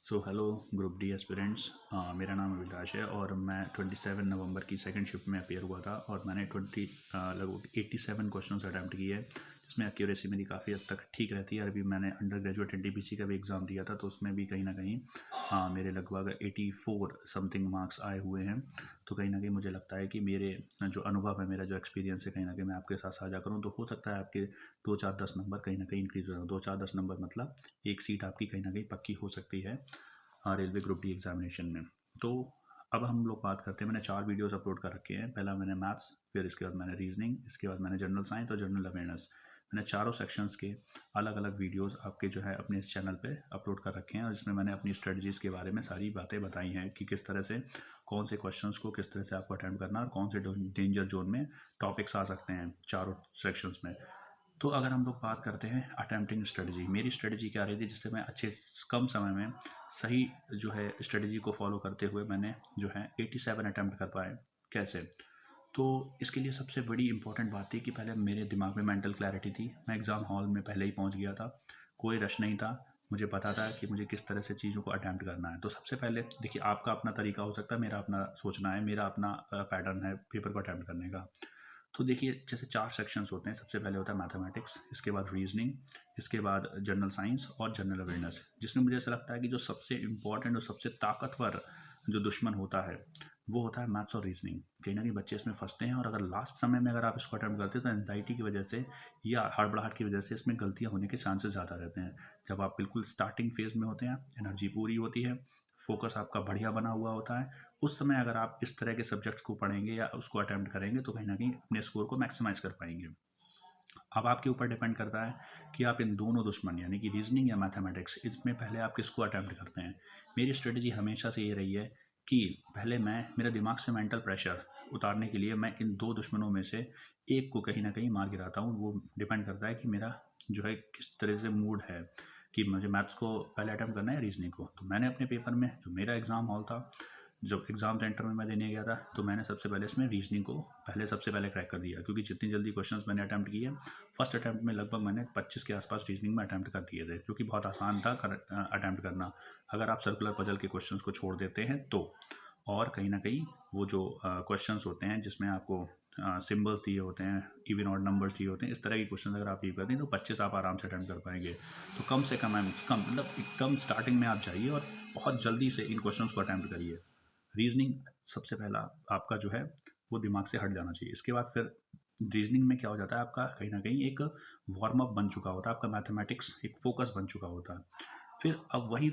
So hello group D aspirants. मेरा नाम अभिलाष है और मैं 27 नवंबर की सेकंड शिफ्ट में अपीयर हुआ था और मैंने लगभग 87 क्वेश्चंस अटैम्प्ट किए हैं, जिसमें एक्यूरेसी मेरी काफ़ी हद तक ठीक रहती है। अभी मैंने अंडर ग्रेजुएट एनटीपीसी का भी एग्ज़ाम दिया था, तो उसमें भी कहीं ना कहीं मेरे लगभग 84 समथिंग मार्क्स आए हुए हैं। तो कहीं ना कहीं मुझे लगता है कि मेरे जो अनुभव है, मेरा जो एक्सपीरियंस है, कहीं ना कहीं मैं आपके साथ साझा करूँ तो हो सकता है आपके 2 4 10 नंबर कहीं ना कहीं इंक्रीज़ हो। 2 4 10 नंबर मतलब एक सीट आपकी कहीं ना कहीं पक्की हो सकती है रेलवे ग्रुप डी एग्जामिनेशन में। तो अब हम लोग बात करते हैं। मैंने 4 वीडियोस अपलोड कर रखे हैं। पहला मैंने मैथ्स, फिर इसके बाद मैंने रीजनिंग, इसके बाद मैंने जनरल साइंस और जनरल अवेयरनेस। मैंने चारों सेक्शंस के अलग अलग वीडियोस आपके जो है अपने इस चैनल पे अपलोड कर रखे हैं और इसमें मैंने अपनी स्ट्रेटजीज़ के बारे में सारी बातें बताई हैं कि किस तरह से कौन से क्वेश्चंस को किस तरह से आपको अटैम्प्ट करना है और कौन से डेंजर जोन में टॉपिक्स आ सकते हैं चारों सेक्शंस में। तो अगर हम लोग बात करते हैं अटेम्प्टिंग स्ट्रेटजी, मेरी स्ट्रेटजी क्या रही थी जिससे मैं अच्छे कम समय में सही जो है स्ट्रेटजी को फॉलो करते हुए मैंने जो है 87 अटैम्प्ट कर पाए। कैसे? तो इसके लिए सबसे बड़ी इंपॉर्टेंट बात थी कि पहले मेरे दिमाग में मेंटल क्लैरिटी थी। मैं एग्ज़ाम हॉल में पहले ही पहुंच गया था, कोई रश नहीं था। मुझे पता था कि मुझे किस तरह से चीज़ों को अटैम्प्ट करना है। तो सबसे पहले देखिए, आपका अपना तरीका हो सकता है, मेरा अपना सोचना है, मेरा अपना पैटर्न है पेपर को अटैम्प्ट करने का। तो देखिए, जैसे 4 सेक्शंस होते हैं। सबसे पहले होता है मैथमेटिक्स, इसके बाद रीजनिंग, इसके बाद जनरल साइंस और जनरल अवेयरनेस, जिसमें मुझे ऐसा लगता है कि जो सबसे इम्पोर्टेंट और सबसे ताकतवर जो दुश्मन होता है, वो होता है मैथ्स और रीजनिंग। कहीं ना कहीं बच्चे इसमें फंसते हैं और अगर लास्ट समय में अगर आप इसको अटैम्प्ट करते हैं तो एंजाइटी की वजह से या हड़बड़ाहट की वजह से इसमें गलतियां होने के चांसेस ज़्यादा रहते हैं। जब आप बिल्कुल स्टार्टिंग फेज में होते हैं, एनर्जी पूरी होती है, फोकस आपका बढ़िया बना हुआ होता है, उस समय अगर आप इस तरह के सब्जेक्ट्स को पढ़ेंगे या उसको अटेम्प्ट करेंगे तो कहीं ना कहीं अपने स्कोर को मैक्सिमाइज कर पाएंगे। अब आपके ऊपर डिपेंड करता है कि आप इन दोनों दुश्मन यानी कि रीजनिंग या मैथमेटिक्स, इसमें पहले आप किसको अटेम्प्ट करते हैं। मेरी स्ट्रेटजी हमेशा से ये रही है कि पहले मैं मेरे दिमाग से मेंटल प्रेशर उतारने के लिए मैं इन दो दुश्मनों में से एक को कहीं ना कहीं मार गिराता हूँ। वो डिपेंड करता है कि मेरा जो है किस तरह से मूड है कि मुझे मैथ्स को पहले अटेम्प्ट करना है या रीजनिंग को। तो मैंने अपने पेपर में, जो मेरा एग्ज़ाम हॉल था, जब एग्ज़ाम सेंटर में मैं देने गया था, तो मैंने सबसे पहले इसमें रीजनिंग को सबसे पहले क्रैक कर दिया, क्योंकि जितनी जल्दी क्वेश्चंस मैंने अटैम्प्ट किए, फर्स्ट अटैम्प्ट में लगभग मैंने 25 के आसपास रीजनिंग में अटैम्प्ट कर दिए थे, जो कि बहुत आसान था अटैम्प्ट करना, अगर आप सर्कुलर पजल के क्वेश्चंस को छोड़ देते हैं तो। और कहीं ना कहीं वो जो क्वेश्चंस होते हैं जिसमें आपको सिम्बल्स दिए होते हैं, इवन ऑड नंबर्स दिए होते हैं, इस तरह के क्वेश्चन अगर आप ये करते हैं तो 25 आप आराम से अटैम्प्ट कर पाएंगे। तो कम से कम मतलब एकदम स्टार्टिंग में आप जाइए और बहुत जल्दी से इन क्वेश्चंस को अटैम्प्ट करिए। रीजनिंग सबसे पहला आपका जो है वो दिमाग से हट जाना चाहिए। इसके बाद फिर रीजनिंग में क्या हो जाता है, आपका कहीं ना कहीं एक वार्म अप बन चुका होता है, आपका मैथमेटिक्स एक फोकस बन चुका होता है। फिर अब वही